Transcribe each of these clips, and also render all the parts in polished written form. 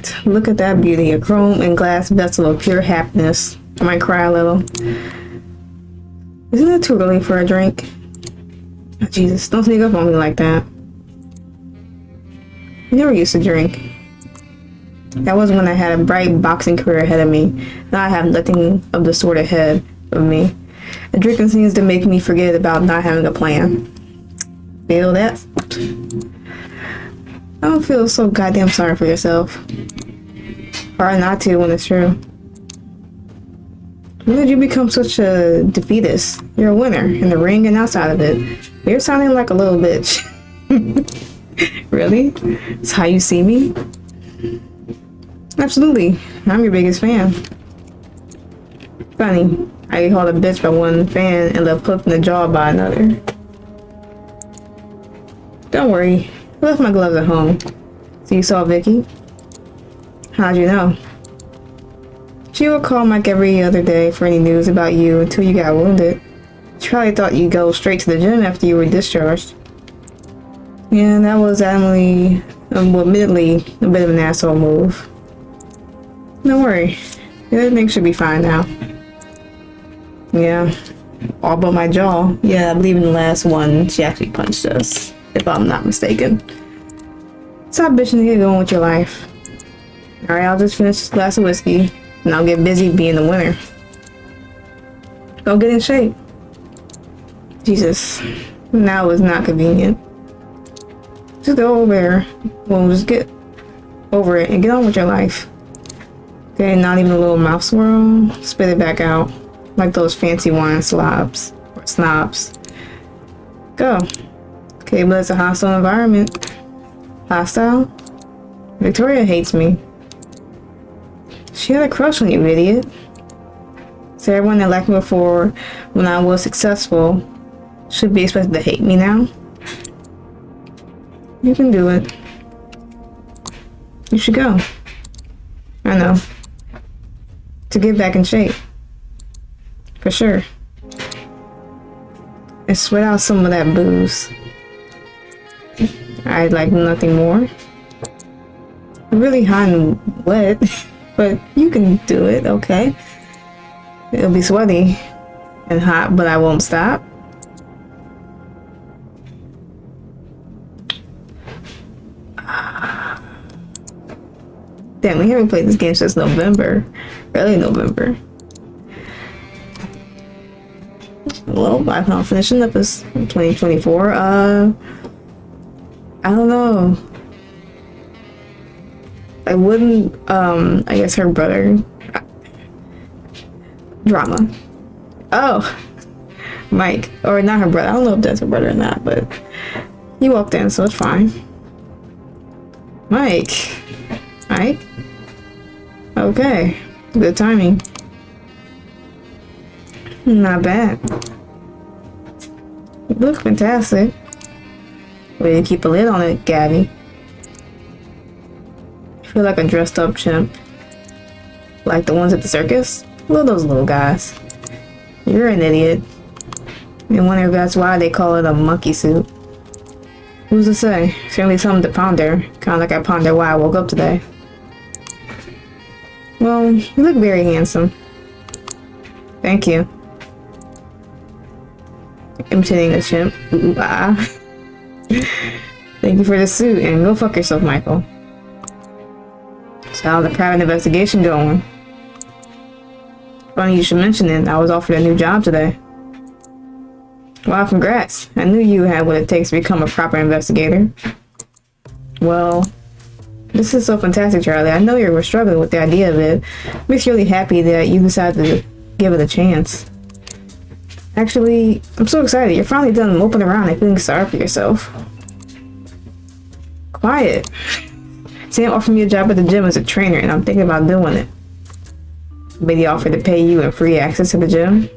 Alright, look at that beauty. A chrome and glass vessel of pure happiness. I might cry a little. Isn't it too early for a drink? Oh, Jesus, don't sneak up on me like that. I never used to drink. That was when I had a bright boxing career ahead of me. Now I have nothing of the sort ahead of me. And drinking seems to make me forget about not having a plan. Feel that? I don't feel so goddamn sorry for yourself. Hard not to when it's true. When did you become such a defeatist? You're a winner in the ring and outside of it. You're sounding like a little bitch. Really? That's how you see me? Absolutely. I'm your biggest fan. Funny. I get called a bitch by one fan and left hooked in the jaw by another. Don't worry. I left my gloves at home. So you saw Vicky? How'd you know? She would call Mike every other day for any news about you until you got wounded. She probably thought you'd go straight to the gym after you were discharged. Yeah, that was admittedly a bit of an asshole move. Don't worry. Everything should be fine now. Yeah. All but my jaw. Yeah, I believe in the last one she actually punched us, if I'm not mistaken. Stop bitching and get going with your life. Alright, I'll just finish this glass of whiskey, and I'll get busy being the winner. Go get in shape. Jesus. Now is not convenient. Just go over there. Well, just get over it and get on with your life. Okay, not even a little mouth swirl. Spit it back out. Like those fancy wine slobs. Or snobs. Go. Okay, but it's a hostile environment. Hostile? Victoria hates me. She had a crush on you, idiot. So everyone that liked me before when I was successful should be expected to hate me now? You can do it. You should go. I know. To get back in shape. For sure. And sweat out some of that booze. I'd like nothing more. Really hot and wet, but you can do it, okay? It'll be sweaty and hot, but I won't stop. Damn, we haven't played this game since November. Early November. Well, I plan on finishing up this 2024. I don't know. I wouldn't, I guess her brother. Drama. Oh. Mike. Or not her brother. I don't know if that's her brother or not, but he walked in, so it's fine. Mike. Mike? Okay. Good timing. Not bad. You look fantastic. Way to keep a lid on it, Gabby. I feel like a dressed up chimp. Like the ones at the circus. Love those little guys. You're an idiot. I wonder if that's why they call it a monkey suit. Who's to say? Certainly something to ponder. Kinda like I ponder why I woke up today. Well, you look very handsome. Thank you. Imitating a chimp. Ooh, ah. Thank you for the suit, and go fuck yourself, Michael. So how's the private investigation going? Funny you should mention it. I was offered a new job today. Wow, congrats. I knew you had what it takes to become a proper investigator. Well, this is so fantastic, Charlie. I know you were struggling with the idea of it. Makes me really happy that you decided to give it a chance. Actually, I'm so excited. You're finally done moping around and feeling sorry for yourself. Quiet. Sam offered me a job at the gym as a trainer, and I'm thinking about doing it. But he offered to pay you and free access to the gym?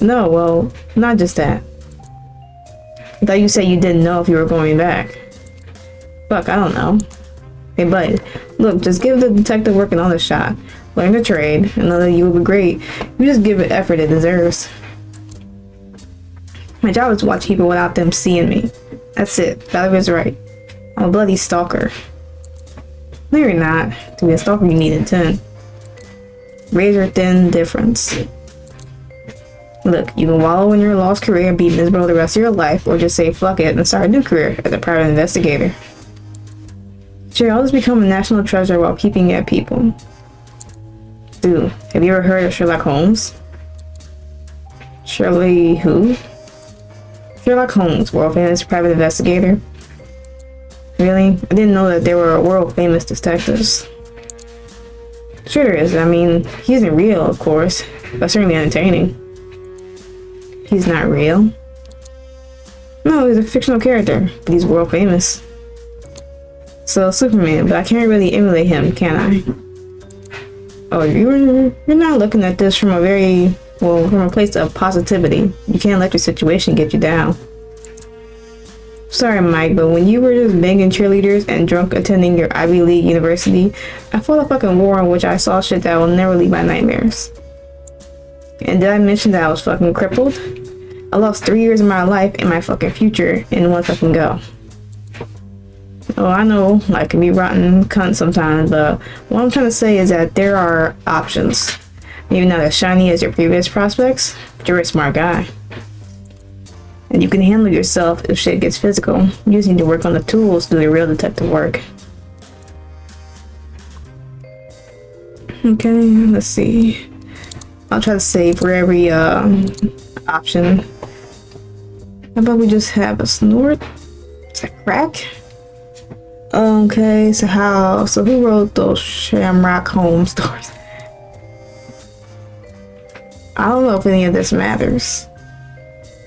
No, well, not just that. I thought you said you didn't know if you were going back. Fuck, I don't know. Hey, bud, look, just give the detective working on the shot. Learn the trade, and know that you will be great. You just give it effort it deserves. My job is to watch people without them seeing me. That's it. Valerie is right. I'm a bloody stalker. No, you're not. To be a stalker, you need intent. Razor thin difference. Look, you can wallow in your lost career and be miserable the rest of your life, or just say fuck it and start a new career as a private investigator. Sure, I'll just become a national treasure while peeping at people. Dude, have you ever heard of Sherlock Holmes? Shirley who? Sherlock Holmes, world famous private investigator. Really? I didn't know that there were world famous detectives. Sure there is. I mean, he isn't real, of course, but certainly entertaining. He's not real. No, he's a fictional character, but he's world famous. So Superman, but I can't really emulate him, can I? Oh, you're not looking at this from from a place of positivity. You can't let your situation get you down. Sorry, Mike, but when you were just banging cheerleaders and drunk attending your Ivy League university, I fought a fucking war in which I saw shit that will never leave my nightmares. And did I mention that I was fucking crippled? I lost 3 years of my life and my fucking future in one fucking go. Oh, I know, I can be rotten cunt sometimes, but what I'm trying to say is that there are options. Maybe not as shiny as your previous prospects, but you're a smart guy. And you can handle yourself if shit gets physical. You just need to work on the tools to do the real detective work. Okay, let's see. I'll try to save for every option. How about we just have a snort? Is that crack? Okay, so who wrote those Shamrock Holmes stories? I don't know if any of this matters.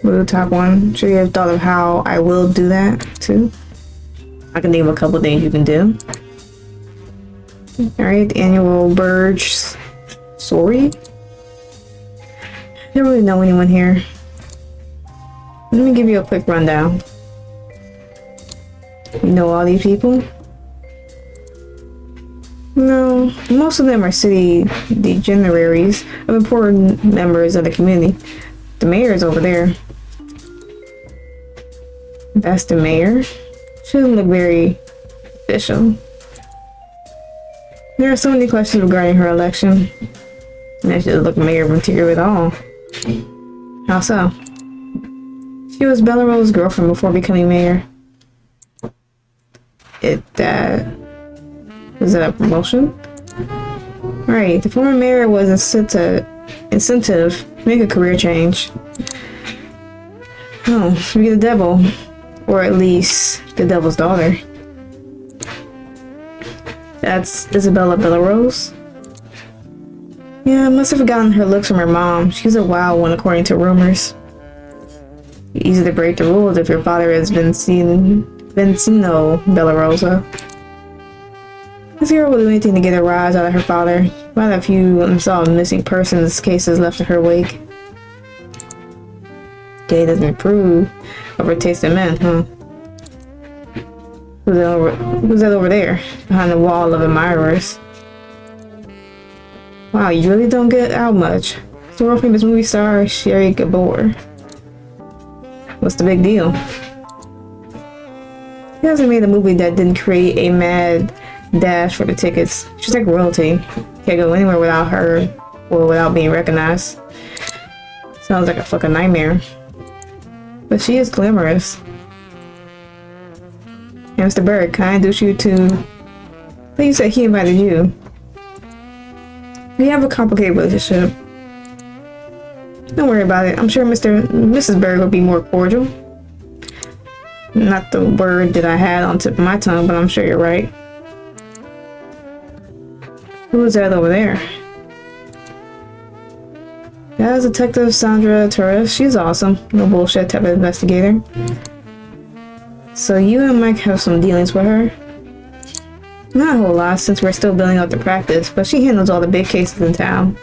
We'll do the top one. Sure you have thought of how I will do that too? I can think of a couple things you can do. Alright, the annual Burge. Sorry? I don't really know anyone here. Let me give you a quick rundown. You know all these people? No, most of them are city degeneraries of important members of the community. The mayor is over there. That's the mayor. She doesn't look very official. There are so many questions regarding her election. And she doesn't look mayor material at all. How so? She was Bella Rose's girlfriend before becoming mayor. Was that a promotion? Right, the former mayor was incentive to make a career change. Oh, be the devil. Or at least the devil's daughter. That's Isabella Bellarose. Yeah, I must have forgotten her looks from her mom. She's a wild one according to rumors. Easy to break the rules if your father has Vincino Bellarosa. This girl will do anything to get a rise out of her father. Quite a few unsolved missing persons cases left in her wake. Day doesn't improve over taste of men, huh? Who's that over there? Behind the wall of admirers. Wow, you really don't get out much. It's the world famous movie star Sherry Gabor. What's the big deal? He hasn't made a movie that didn't create a mad dash for the tickets. She's like royalty. Can't go anywhere without her or without being recognized. Sounds like a fucking nightmare. But she is glamorous. And Mr. Berg, can I introduce you to... I think you said he invited you. We have a complicated relationship. Don't worry about it. I'm sure Mrs. Berg will be more cordial. Not the word that I had on tip of my tongue, but I'm sure you're right. Who is that over there? That's Detective Sandra Torres. She's awesome. No bullshit type of investigator. So you and Mike have some dealings with her? Not a whole lot since we're still building up the practice, but she handles all the big cases in town.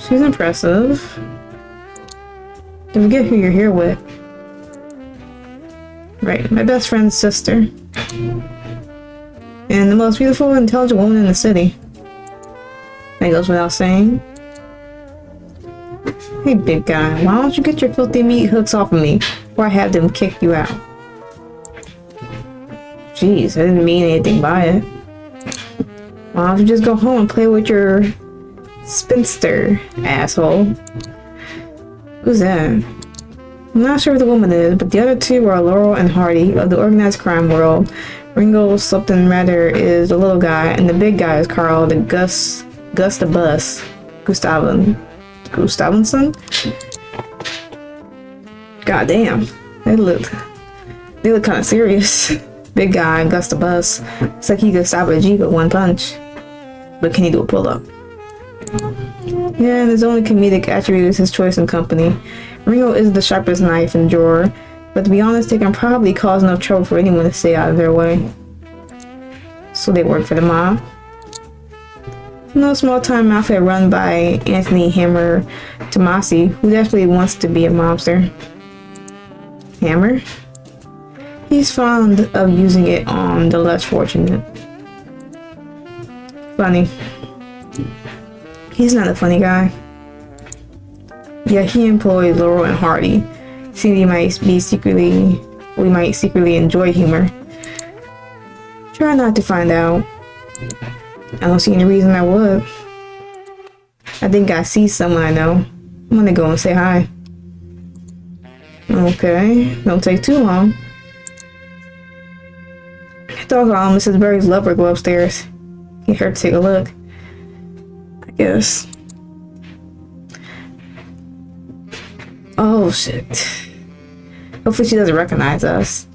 She's impressive. Don't forget who you're here with. Right, my best friend's sister. And the most beautiful and intelligent woman in the city. That goes without saying. Hey big guy, why don't you get your filthy meat hooks off of me before I have them kick you out? Jeez, I didn't mean anything by it. Why don't you just go home and play with your spinster, asshole? Who's that? I'm not sure who the woman is, but the other two are Laurel and Hardy of the organized crime world. Ringo something rather is the little guy, and the big guy is Carl, the Gus the Bus, Gustavsson. God damn, they look kind of serious. Big guy, Gus the Bus. It's like he could stop a Jeep with one punch, but can he do a pull-up? Yeah, and his only comedic attribute is his choice in company. Ringo is the sharpest knife in the drawer, but to be honest, they can probably cause enough trouble for anyone to stay out of their way. So they work for the mob. No small-time outfit run by Anthony Hammer Tomasi, who definitely wants to be a mobster. Hammer? He's fond of using it on the less fortunate. Funny. He's not a funny guy. Yeah, he employs Laurel and Hardy. See, we might secretly enjoy humor. Try not to find out. I don't see any reason I would. I think I see someone I know. I'm gonna go and say hi. Okay, don't take too long. Doggone, Mrs. Berry's lover go upstairs. Get her to take a look. I guess. Oh shit. Hopefully she doesn't recognize us.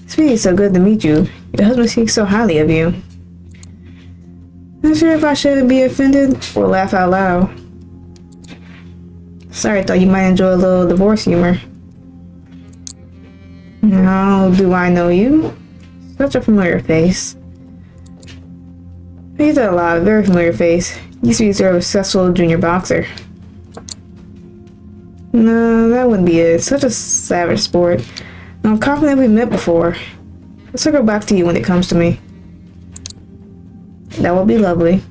Sweetie, so good to meet you. Your husband speaks so highly of you. Not sure if I should be offended or laugh out loud. Sorry, I thought you might enjoy a little divorce humor. How do I know you? Such a familiar face. He's a lot, very familiar face. Used to be sort of a successful junior boxer. No, that wouldn't be it. Such a savage sport. I'm confident we met before. I'll circle back to you when it comes to me. That would be lovely.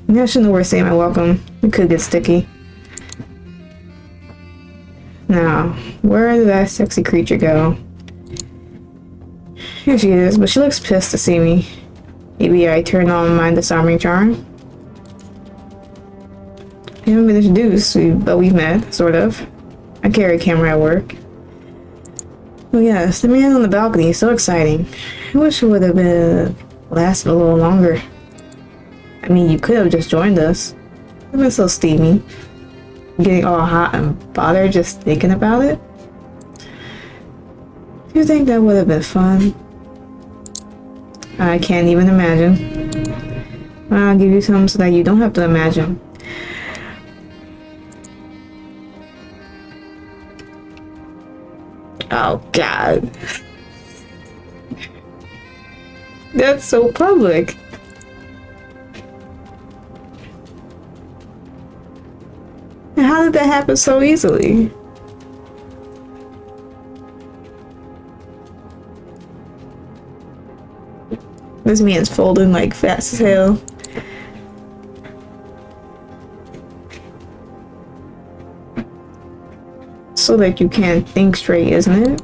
Maybe I shouldn't overstay my welcome. It could get sticky. Now, where did that sexy creature go? Here she is, but she looks pissed to see me. Maybe I turned on my disarming charm. We haven't been introduced, but we've met, sort of. I carry a camera at work. Oh yes, the man on the balcony is so exciting. I wish it would have been lasted a little longer. I mean, you could have just joined us. It's been so steamy. Getting all hot and bothered just thinking about it. Do you think that would have been fun? I can't even imagine. I'll give you some so that you don't have to imagine. Oh God. That's so public. And how did that happen so easily? This man's folding like fast as hell. So that you can't think straight, isn't it?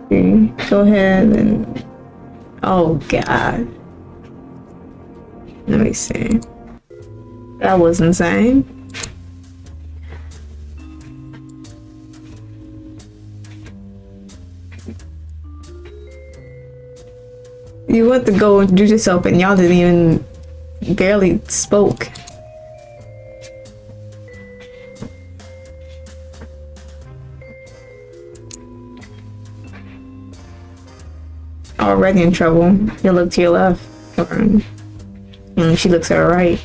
Okay, go ahead and... Oh God. Let me see. That was insane. You went to go introduce yourself and y'all didn't even barely spoke. Already in trouble. You look to your left. And she looks to her right.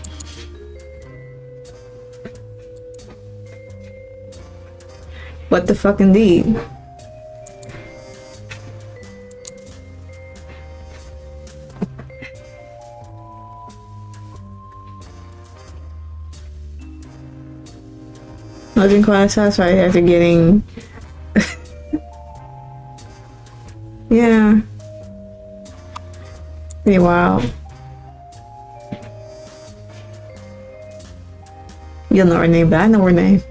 What the fuck indeed? Wasn't quite satisfied after getting... Yeah. Pretty wild. You'll know her name, but I know her name.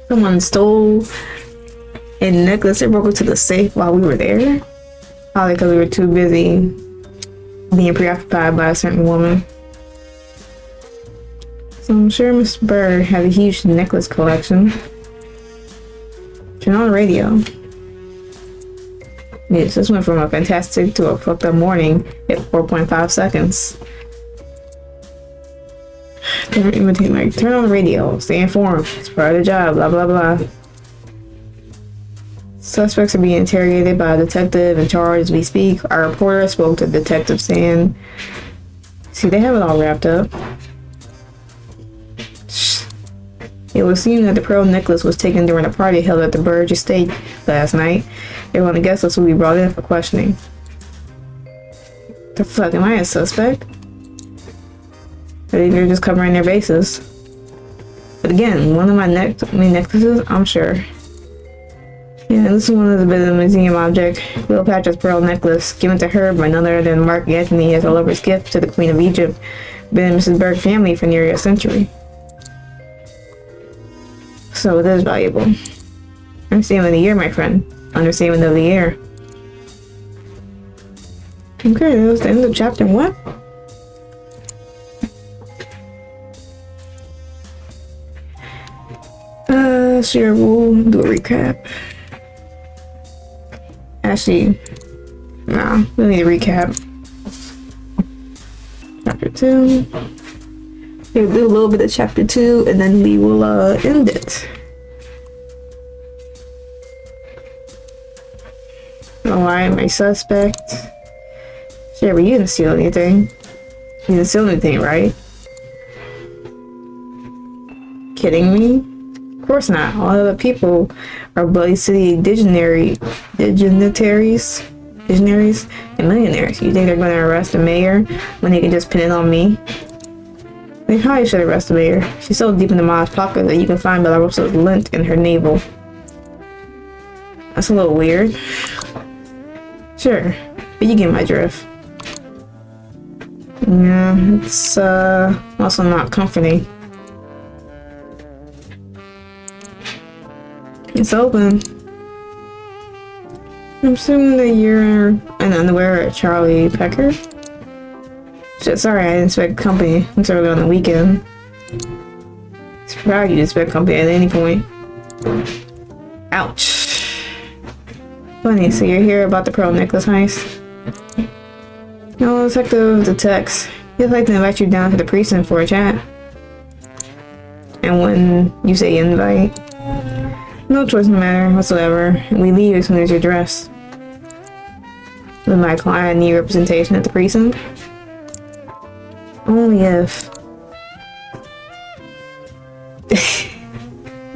Someone stole a necklace and broke into the safe while we were there. Probably because we were too busy being preoccupied by a certain woman. So I'm sure Miss Bird had a huge necklace collection. Turn on the radio. Yes, this went from a fantastic to a fucked up morning at 4.5 seconds. Turn on the radio, stay informed, it's part of the job, blah blah blah. Suspects are being interrogated by a detective in charge as we speak. Our reporter spoke to Detective Sand. See, they have it all wrapped up. It would seem that the pearl necklace was taken during a party held at the Burge estate last night. Everyone on the guest list will be brought in for questioning. The fuck, am I a suspect? Or they're just covering their bases. But again, one of my necklaces, I'm sure. Yeah, this is one of the bit of the museum object. Cleopatra's pearl necklace, given to her by none other than Mark Antony as a lover's gift to the Queen of Egypt. Been in Mrs. Berg's family for nearly a century. So it is valuable. Understatement of the year, my friend. Understatement of the year. Okay, that was the end of chapter 1. Sure, we'll do a recap. Actually, nah, we'll need a recap. Chapter 2. We'll do a little bit of chapter 2 and then we will end it. Oh, why am I suspect? Sure, but you didn't steal anything. You didn't steal anything, right? Kidding me? Of course not. All of the people are Bloody City dignitaries, and millionaires. You think they're going to arrest the mayor when they can just pin it on me? They probably should arrest the mayor. She's so deep in the mom's pocket that you can find Belarus's lint in her navel. That's a little weird. Sure, but you get my drift. Yeah, it's also not comforting. It's open. I'm assuming that you're an underwear at Charlie Pecker. Shit, sorry, I didn't expect company. It's early on the weekend. It's proud you expect company at any point. Ouch. Funny, so you're here about the pearl necklace heist? No, Detective the text. He'd like to invite you down to the precinct for a chat. And when you say invite, no choice in the matter whatsoever. We leave as soon as you're dressed. Would my client need representation at the precinct? Only if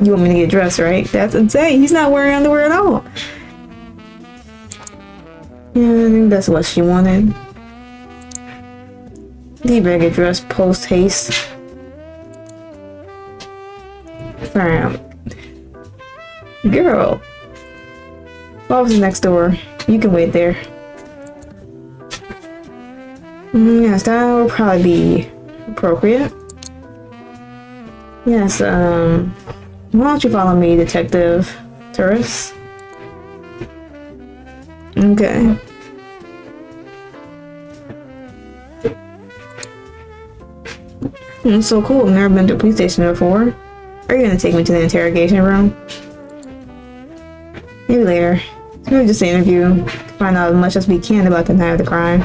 you want me to get dressed, right? That's insane. He's not wearing underwear at all. Yeah, I think that's what she wanted. You better get dressed post haste. Sorry, girl. Office is next door. You can wait there. Yes, that will probably be appropriate. Yes, why don't you follow me, Detective Turris? Okay. So cool, I've never been to a police station before. Are you gonna take me to the interrogation room? Maybe later. It's really just an interview to find out as much as we can about the night of the crime.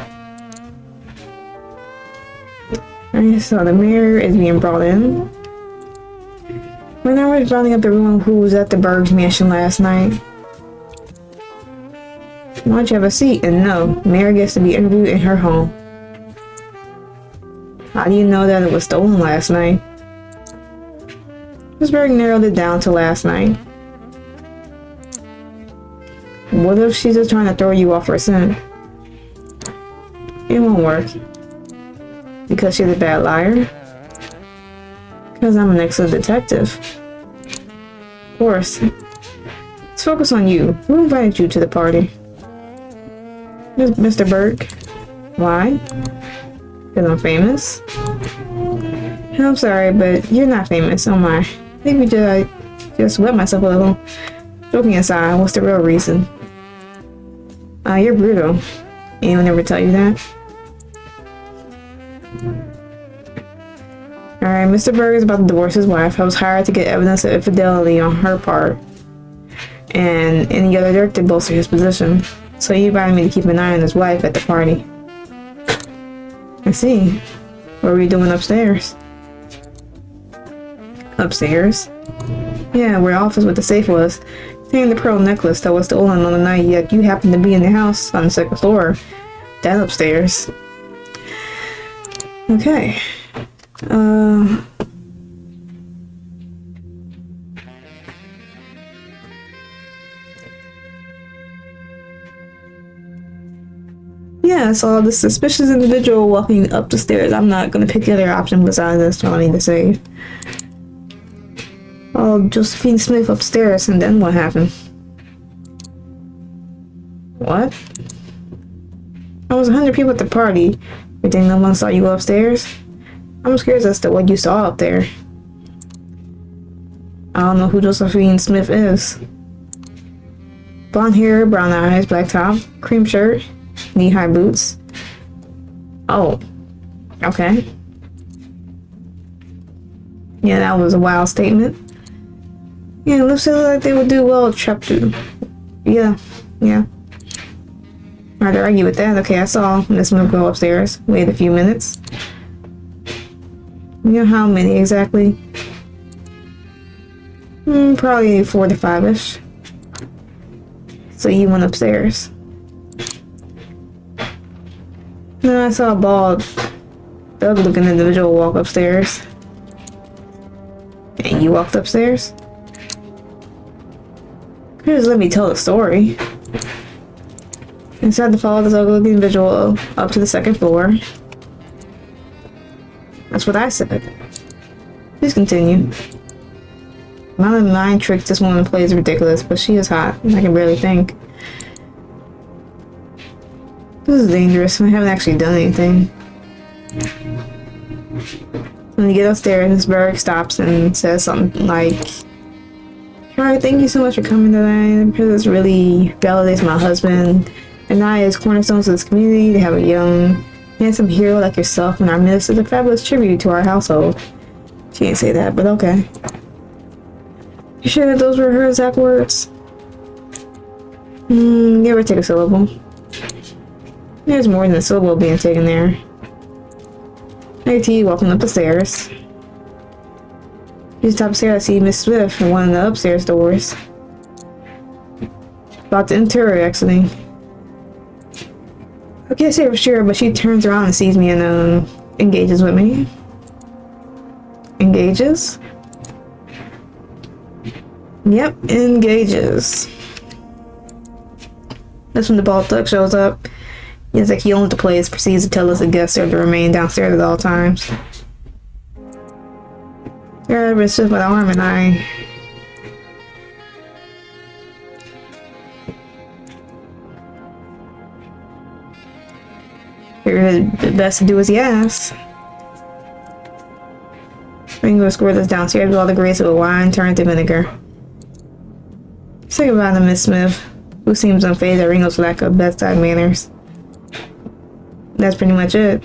Alright, so the mayor is being brought in. When I was rounding up everyone who was at the Berg's mansion last night. Why don't you have a seat? And no, Mayor gets to be interviewed in her home. How do you know that it was stolen last night? Miss Berg narrowed it down to last night. What if she's just trying to throw you off her scent? It won't work. Because she's a bad liar? Because I'm an excellent detective. Of course. Let's focus on you. Who invited you to the party? Mr. Berg. Why? Because I'm famous? I'm sorry, but you're not famous, oh my. Maybe I just wet myself a little. Joking aside, what's the real reason? You're brutal. Anyone ever tell you that? Alright, Mr. Berg is about to divorce his wife. I was hired to get evidence of infidelity on her part. And any other dirt to bolster his position. So he invited me to keep an eye on his wife at the party. I see. What were you doing upstairs? Upstairs? Yeah, where the office with the safe was. Taking the pearl necklace that was stolen on the night yet you happened to be in the house on the second floor. That upstairs. Okay. Yeah, I saw the suspicious individual walking up the stairs. I'm not gonna pick the other option besides this one I need to save. Oh, Josephine Smith upstairs, and then what happened? What? I was 100 people at the party. You think no one saw you go upstairs? I'm scared as to what you saw up there. I don't know who Josephine Smith is. Blonde hair, brown eyes, black top, cream shirt, knee-high boots. Oh, okay. Yeah, that was a wild statement. Yeah, looks like they would do well with Trap 2. Yeah. Hard to argue with that. Okay, I saw Miss Smith go upstairs. Wait a few minutes. You know how many exactly? Probably 4 to 5-ish. So you went upstairs. Then I saw a bald, thug-looking individual walk upstairs. And you walked upstairs? Just let me tell the story. I decided to follow this ugly individual up to the second floor. That's what I said. Please continue. The amount of mind tricks this woman plays is ridiculous, but she is hot, and I can barely think. This is dangerous, and I haven't actually done anything. When you get upstairs, Miss Berg stops and says something like, "Alright, thank you so much for coming today, because this really validates my husband and I as cornerstones of this community. To have a young, handsome hero like yourself in our midst is a fabulous tribute to our household." She didn't say that, but okay. You sure that those were her exact words? Give or take a syllable. There's more than a syllable being taken there. AT walking up the stairs. Just top of the stairs, I see Miss Smith in one of the upstairs doors. About to enter or exiting. I can't say for sure, but she turns around and sees me and engages with me. Engages? Yep, engages. That's when the bald thug shows up. It's like he owns the place, proceeds to tell us the guests are to remain downstairs at all times. Yeah, but it's just my arm and I. The best to do as he asks. We can go squirt this downstairs with all the grace of a wine turned to vinegar. Say goodbye to Miss Smith, who seems unfazed at Ringo's lack of bedside manners. That's pretty much it.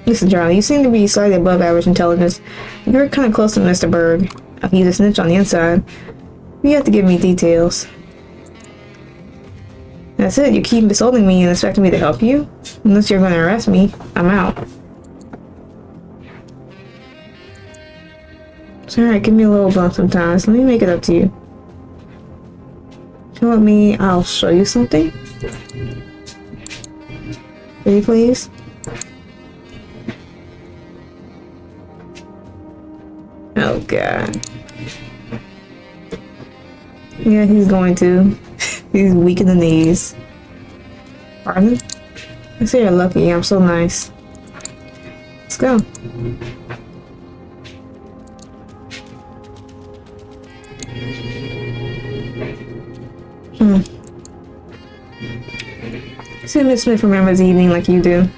Listen, Charlie, you seem to be slightly above average intelligence. You're kind of close to Mr. Berg. He's a snitch on the inside. You have to give me details. That's it. You keep insulting me and expecting me to help you? Unless you're going to arrest me, I'm out. It's alright, give me a little bump sometimes. Let me make it up to you. Come with me, I'll show you something. Pretty please? Oh god. Yeah, he's going to. He's weak in the knees. Pardon? I say you're lucky, I'm so nice. Let's go. See, Miss Smith remembers the evening like you do.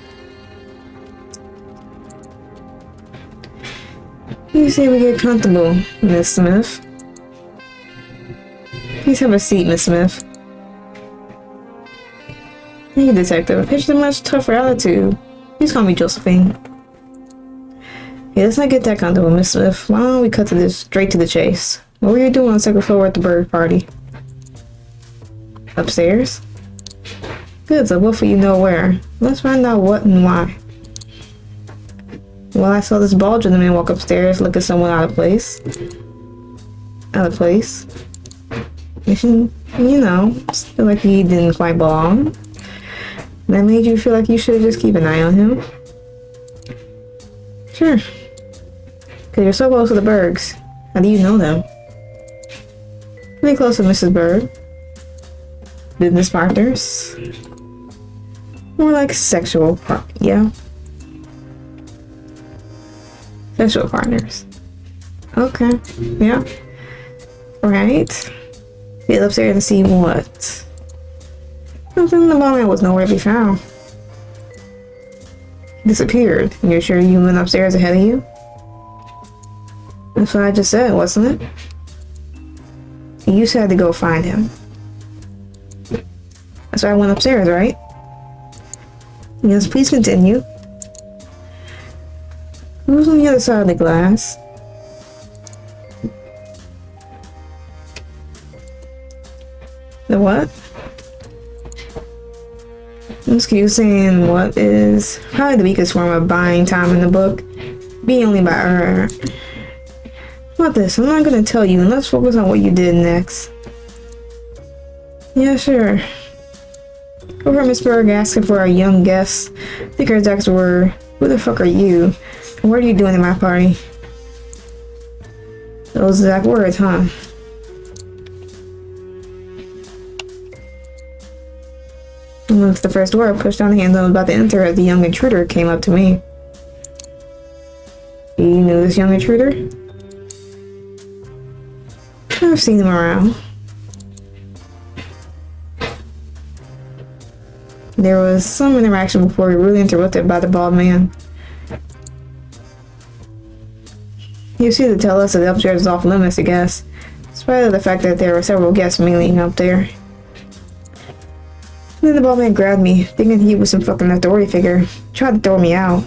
You say we get comfortable, Miss Smith. Please have a seat, Miss Smith. Hey, detective. Picture a much tougher attitude. Please call me Josephine. Hey, let's not get that comfortable, Miss Smith. Why don't we cut to this straight to the chase? What were you doing on the second floor at the bird party? Upstairs? Good, so both of you know where. Let's find out what and why. Well, I saw this bald gentleman walk upstairs looking somewhat out of place. Out of place. You know, feel like he didn't quite belong. That made you feel like you should just keep an eye on him. Sure. Because you're so close to the Bergs. How do you know them? Pretty close to Mrs. Berg. Business partners. More like sexual yeah. Sexual partners. Okay. Yeah. Right. Get upstairs and see what. Nothing. The bald man was nowhere to be found. He disappeared. You're sure you went upstairs ahead of you? That's what I just said, wasn't it? You said to go find him. That's why I went upstairs, right? Yes, please continue. Who's on the other side of the glass? The what? Excuse saying what is probably the weakest form of buying time in the book. Be only by her. About this, I'm not gonna tell you, and let's focus on what you did next. Yeah, sure. Over at Miss Berg asking for our young guest. I think her exact were, who the fuck are you? And what are you doing at my party? Those exact words, huh? And once the first door pushed down the handle I was about to enter as the young intruder came up to me. You knew this young intruder? I've seen him around. There was some interaction before we were really interrupted by the bald man. You see to tell us that the upstairs is off limits, I guess, despite of the fact that there were several guests mingling up there. And then the bald man grabbed me, thinking he was some fucking authority figure, tried to throw me out.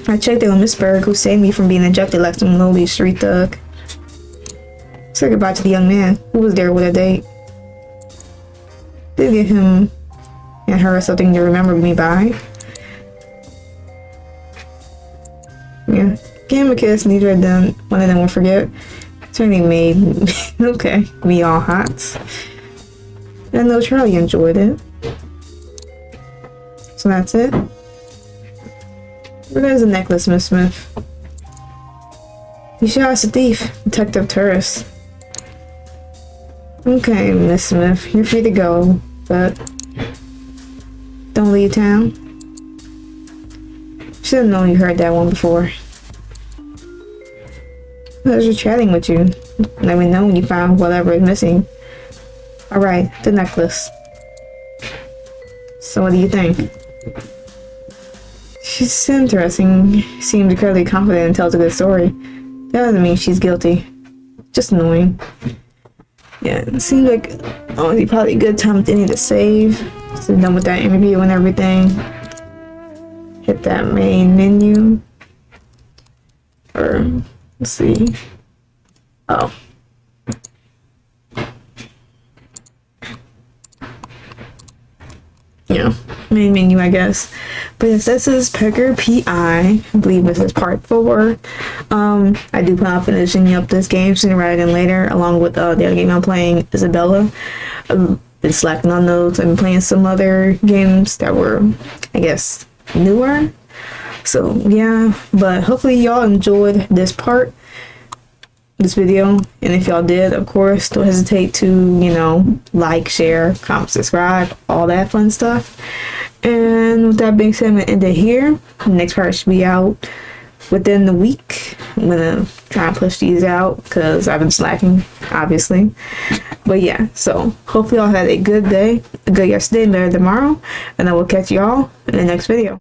I checked in with Miss Berg, who saved me from being ejected like some lowly street thug. Said goodbye to the young man, who was there with a date. Did give him and her something to remember me by. Yeah, gave him a kiss, neither of them, one of them will forget. Certainly made, okay, me all hot. I know Charlie enjoyed it. So that's it. Where is the necklace, Miss Smith? You shot us a thief, Detective Turris. Okay, Miss Smith, you're free to go, but don't leave town. Should have known you heard that one before. Pleasure chatting with you. Let me know when you found whatever is missing. Alright, the necklace. So what do you think? She's interesting. Seems incredibly confident and tells a good story. That doesn't mean she's guilty. Just annoying. Yeah, it seems like only probably a good time to need to save. So done with that interview and everything. Hit that main menu. Or let's see. Oh. Yeah, main menu, I guess. But yes, this is Pecker PI. I believe this is part 4. I do plan on finishing up this game sooner rather than later, along with the other game I'm playing, Isabella. I've been slacking on those. I've been playing some other games that were, I guess, newer. So yeah, but hopefully y'all enjoyed this video, and if y'all did, of course, don't hesitate to, you know, like, share, comment, subscribe, all that fun stuff. And with that being said, I'm gonna end it here. The next part should be out within the week. I'm gonna try and push these out because I've been slacking, obviously. But yeah, so hopefully y'all had a good day, a good yesterday, better tomorrow, and I will catch y'all in the next video.